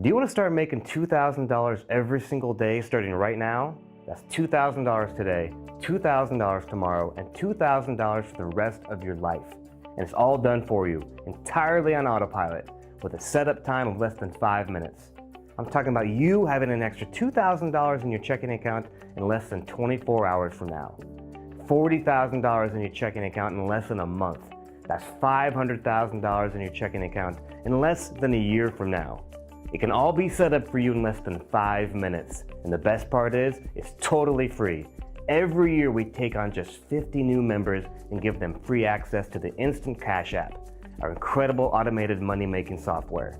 Do you want to start making $2,000 every single day starting right now? That's $2,000 today, $2,000 tomorrow, and $2,000 for the rest of your life. And it's all done for you, entirely on autopilot, with a setup time of less than 5 minutes. I'm talking about you having an extra $2,000 in your checking account in less than 24 hours from now. $40,000 in your checking account in less than a month. That's $500,000 in your checking account in less than a year from now. It can all be set up for you in less than 5 minutes. And the best part is, it's totally free. Every year we take on just 50 new members and give them free access to the Instant Cash App, our incredible automated money-making software.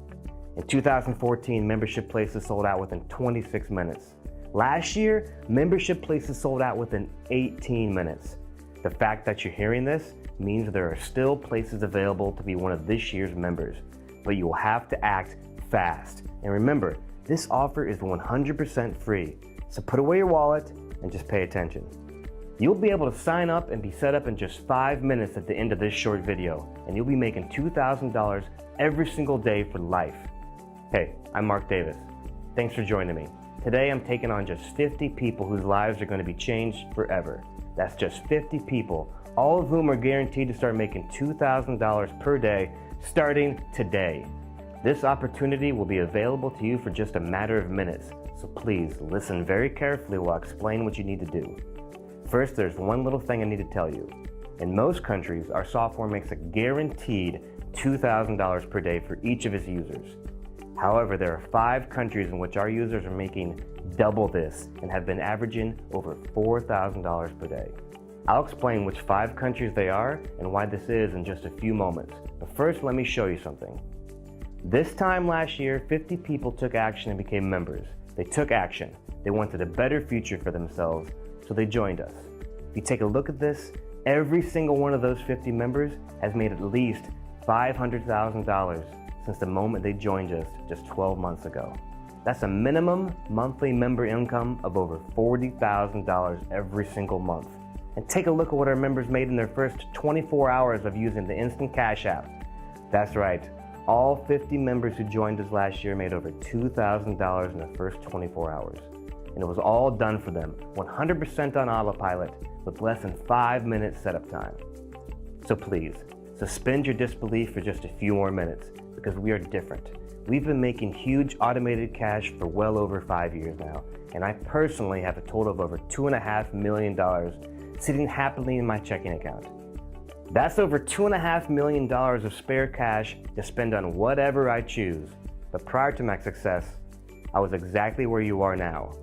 In 2014, membership places sold out within 26 minutes. Last year, membership places sold out within 18 minutes. The fact that you're hearing this means there are still places available to be one of this year's members, but you will have to act fast. And remember, this offer is 100% free, so put away your wallet and just pay attention. You'll be able to sign up and be set up in just 5 minutes at the end of this short video, and you'll be making $2,000 every single day for life. Hey, I'm Mark Davis. Thanks for joining me. Today I'm taking on just 50 people whose lives are going to be changed forever. That's just 50 people, all of whom are guaranteed to start making $2,000 per day starting today. This opportunity will be available to you for just a matter of minutes, so please listen very carefully while I explain what you need to do. First, there's one little thing I need to tell you. In most countries, our software makes a guaranteed $2,000 per day for each of its users. However, there are 5 countries in which our users are making double this and have been averaging over $4,000 per day. I'll explain which 5 countries they are and why this is in just a few moments. But first, let me show you something. This time last year, 50 people took action and became members. They took action. They wanted a better future for themselves, so they joined us. If you take a look at this, every single one of those 50 members has made at least $500,000 since the moment they joined us just 12 months ago. That's a minimum monthly member income of over $40,000 every single month. And take a look at what our members made in their first 24 hours of using the Instant Cash App. That's right. All 50 members who joined us last year made over $2,000 in the first 24 hours. And it was all done for them, 100% on autopilot, with less than 5 minutes setup time. So please, suspend your disbelief for just a few more minutes, because we are different. We've been making huge automated cash for well over 5 years now, and I personally have a total of over $2.5 million sitting happily in my checking account. That's over $2.5 million of spare cash to spend on whatever I choose. But prior to my success, I was exactly where you are now.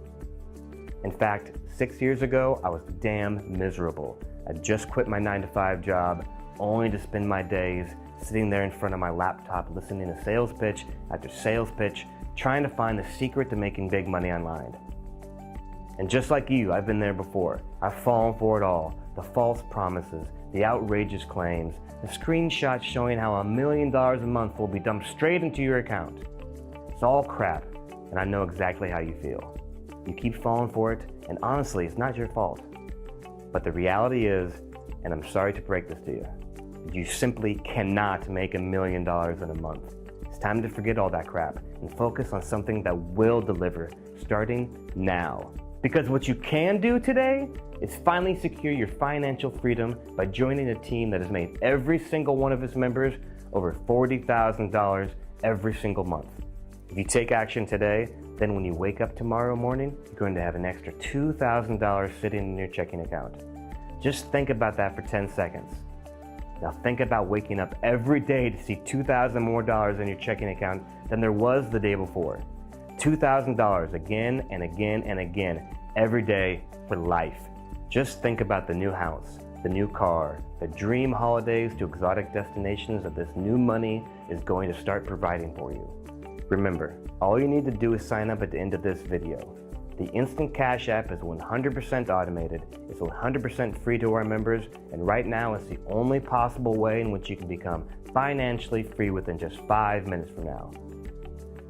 In fact, 6 years ago, I was damn miserable. I just quit my 9-to-5 job, only to spend my days sitting there in front of my laptop listening to sales pitch after sales pitch, trying to find the secret to making big money online. And just like you, I've been there before. I've fallen for it all. The false promises, the outrageous claims, the screenshots showing how $1 million a month will be dumped straight into your account. It's all crap, and I know exactly how you feel. You keep falling for it, and honestly, it's not your fault. But the reality is, and I'm sorry to break this to you, you simply cannot make $1 million in a month. It's time to forget all that crap and focus on something that will deliver, starting now. Because what you can do today is finally secure your financial freedom by joining a team that has made every single one of its members over $40,000 every single month. If you take action today, then when you wake up tomorrow morning, you're going to have an extra $2,000 sitting in your checking account. Just think about that for 10 seconds. Now think about waking up every day to see $2,000 more in your checking account than there was the day before. $2,000 again and again and again every day for life. Just think about the new house, the new car, the dream holidays to exotic destinations that this new money is going to start providing for you. Remember, all you need to do is sign up at the end of this video. The Instant Cash App is 100% automated, it's 100% free to our members, and right now it's the only possible way in which you can become financially free within just 5 minutes from now.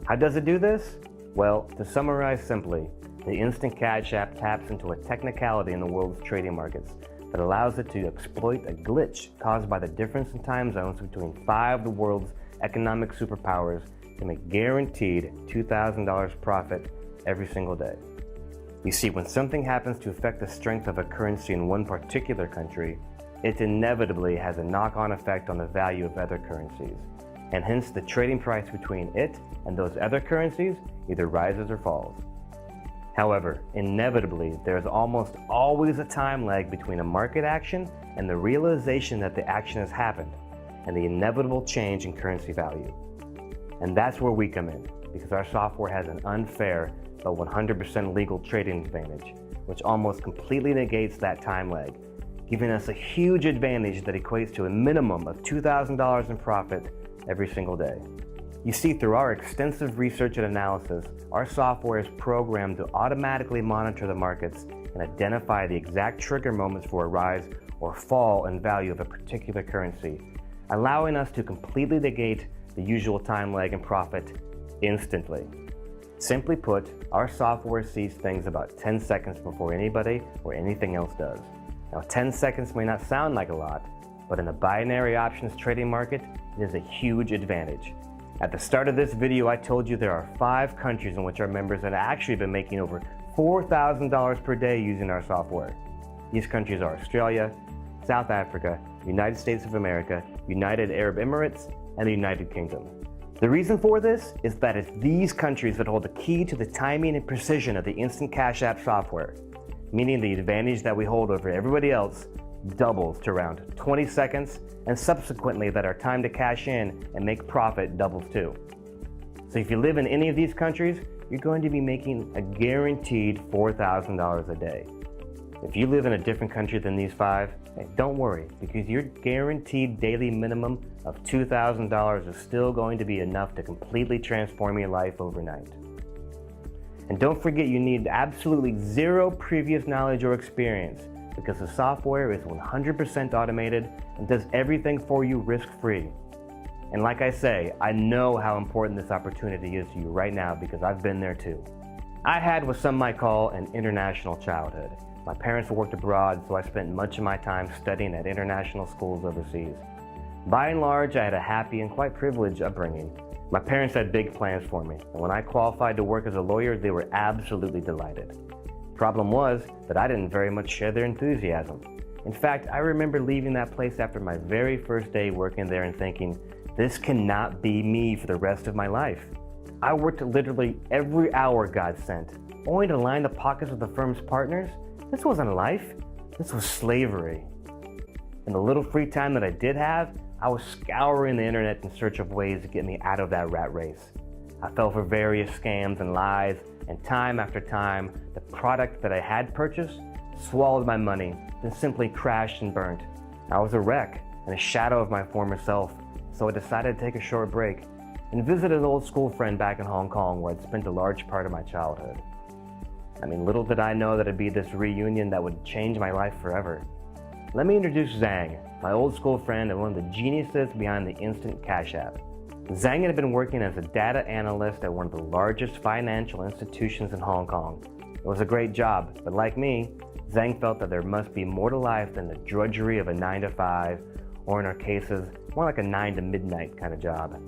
How does it do this? Well, to summarize simply, the Instant Cash App taps into a technicality in the world's trading markets that allows it to exploit a glitch caused by the difference in time zones between 5 of the world's economic superpowers to make guaranteed $2,000 profit every single day. You see, when something happens to affect the strength of a currency in one particular country, it inevitably has a knock-on effect on the value of other currencies, and hence the trading price between it and those other currencies either rises or falls. However, inevitably, there is almost always a time lag between a market action and the realization that the action has happened, and the inevitable change in currency value. And that's where we come in, because our software has an unfair but 100% legal trading advantage, which almost completely negates that time lag, giving us a huge advantage that equates to a minimum of $2,000 in profit every single day. You see, through our extensive research and analysis, our software is programmed to automatically monitor the markets and identify the exact trigger moments for a rise or fall in value of a particular currency, allowing us to completely negate the usual time lag in profit instantly. Simply put, our software sees things about 10 seconds before anybody or anything else does. Now, 10 seconds may not sound like a lot, but in the binary options trading market, it is a huge advantage. At the start of this video, I told you there are 5 countries in which our members have actually been making over $4,000 per day using our software. These countries are Australia, South Africa, United States of America, United Arab Emirates, and the United Kingdom. The reason for this is that it's these countries that hold the key to the timing and precision of the Instant Cash App software, meaning the advantage that we hold over everybody else doubles to around 20 seconds, and subsequently that our time to cash in and make profit doubles too. So if you live in any of these countries, you're going to be making a guaranteed $4,000 a day. If you live in a different country than these 5, hey, don't worry, because your guaranteed daily minimum of $2,000 is still going to be enough to completely transform your life overnight. And don't forget, you need absolutely zero previous knowledge or experience, because the software is 100% automated and does everything for you risk-free. And like I say, I know how important this opportunity is to you right now because I've been there too. I had what some might call an international childhood. My parents worked abroad, so I spent much of my time studying at international schools overseas. By and large, I had a happy and quite privileged upbringing. My parents had big plans for me, and when I qualified to work as a lawyer, they were absolutely delighted. Problem was that I didn't very much share their enthusiasm. In fact, I remember leaving that place after my very first day working there and thinking, this cannot be me for the rest of my life. I worked literally every hour God sent, only to line the pockets of the firm's partners. This wasn't life, this was slavery. In the little free time that I did have, I was scouring the internet in search of ways to get me out of that rat race. I fell for various scams and lies, and time after time, the product that I had purchased swallowed my money, then simply crashed and burnt. I was a wreck and a shadow of my former self, so I decided to take a short break and visit an old school friend back in Hong Kong where I'd spent a large part of my childhood. I mean, little did I know that it'd be this reunion that would change my life forever. Let me introduce Zhang, my old school friend and one of the geniuses behind the Instant Cash App. Zhang had been working as a data analyst at one of the largest financial institutions in Hong Kong. It was a great job, but like me, Zhang felt that there must be more to life than the drudgery of a 9-to-5, or in our cases, more like a 9 to midnight kind of job.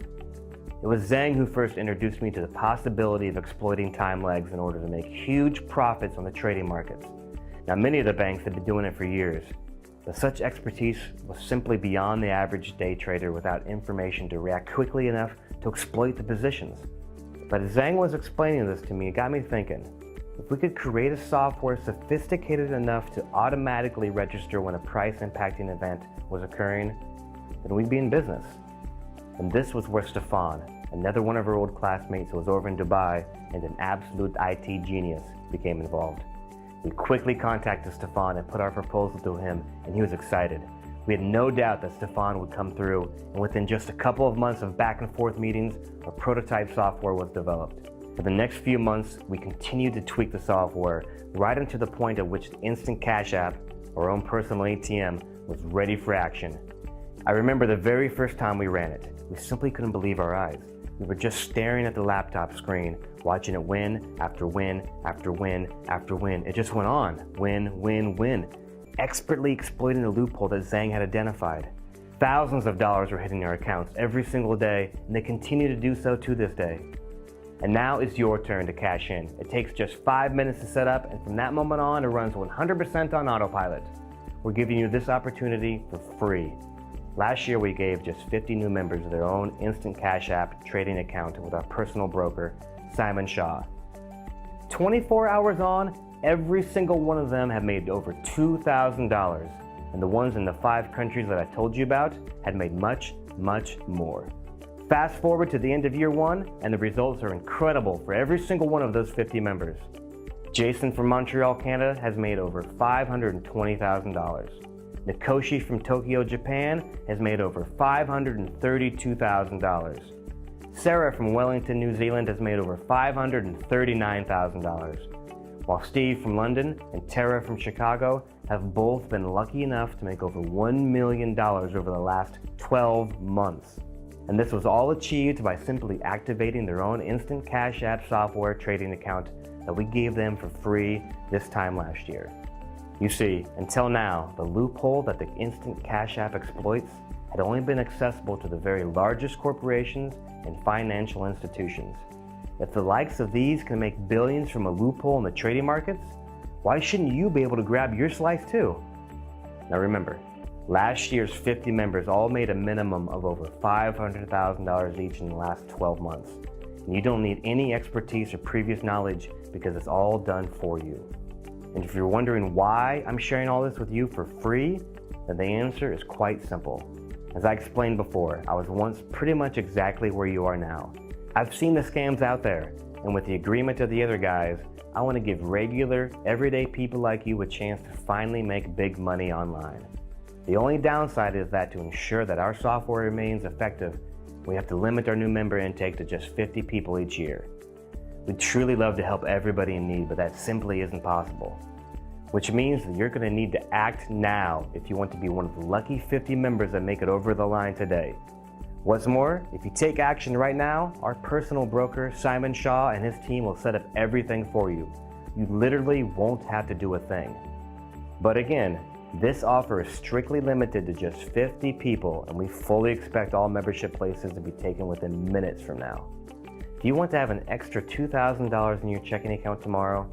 It was Zhang who first introduced me to the possibility of exploiting time lags in order to make huge profits on the trading markets. Now, many of the banks had been doing it for years, but such expertise was simply beyond the average day trader without information to react quickly enough to exploit the positions. But as Zhang was explaining this to me, it got me thinking, if we could create a software sophisticated enough to automatically register when a price-impacting event was occurring, then we'd be in business. And this was where Stefan, another one of our old classmates who was over in Dubai and an absolute IT genius, became involved. We quickly contacted Stefan and put our proposal to him, and he was excited. We had no doubt that Stefan would come through, and within just a couple of months of back and forth meetings, our prototype software was developed. For the next few months, we continued to tweak the software right until the point at which the Instant Cash App, our own personal ATM, was ready for action. I remember the very first time we ran it. We simply couldn't believe our eyes. We were just staring at the laptop screen, watching it win after win after win after win. It just went on, win, win, win, expertly exploiting the loophole that Zhang had identified. Thousands of dollars are hitting our accounts every single day, and they continue to do so to this day. And now it's your turn to cash in. It takes just 5 minutes to set up, and from that moment on, it runs 100% on autopilot. We're giving you this opportunity for free. Last year, we gave just 50 new members their own instant Cash App trading account with our personal broker, Simon Shaw. 24 hours on, every single one of them have made over $2,000. And the ones in the 5 countries that I told you about had made much, much more. Fast forward to the end of year 1, and the results are incredible for every single one of those 50 members. Jason from Montreal, Canada has made over $520,000. Nikoshi from Tokyo, Japan has made over $532,000. Sarah from Wellington, New Zealand has made over $539,000. While Steve from London and Tara from Chicago have both been lucky enough to make over $1 million over the last 12 months. And this was all achieved by simply activating their own instant Cash App software trading account that we gave them for free this time last year. You see, until now, the loophole that the instant Cash App exploits had only been accessible to the very largest corporations and financial institutions. If the likes of these can make billions from a loophole in the trading markets, why shouldn't you be able to grab your slice too? Now remember, last year's 50 members all made a minimum of over $500,000 each in the last 12 months. And you don't need any expertise or previous knowledge because it's all done for you. And if you're wondering why I'm sharing all this with you for free, then the answer is quite simple. As I explained before, I was once pretty much exactly where you are now. I've seen the scams out there, and with the agreement of the other guys, I want to give regular, everyday people like you a chance to finally make big money online. The only downside is that to ensure that our software remains effective, we have to limit our new member intake to just 50 people each year. We'd truly love to help everybody in need, but that simply isn't possible. Which means that you're going to need to act now if you want to be one of the lucky 50 members that make it over the line today. What's more, if you take action right now, our personal broker, Simon Shaw, and his team will set up everything for you. You literally won't have to do a thing. But again, this offer is strictly limited to just 50 people, and we fully expect all membership places to be taken within minutes from now. If you want to have an extra $2,000 in your checking account tomorrow,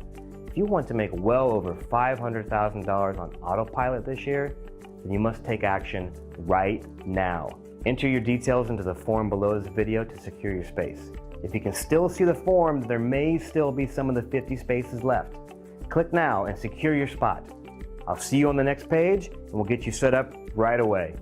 if you want to make well over $500,000 on autopilot this year, then you must take action right now. Enter your details into the form below this video to secure your space. If you can still see the form, there may still be some of the 50 spaces left. Click now and secure your spot. I'll see you on the next page, and we'll get you set up right away.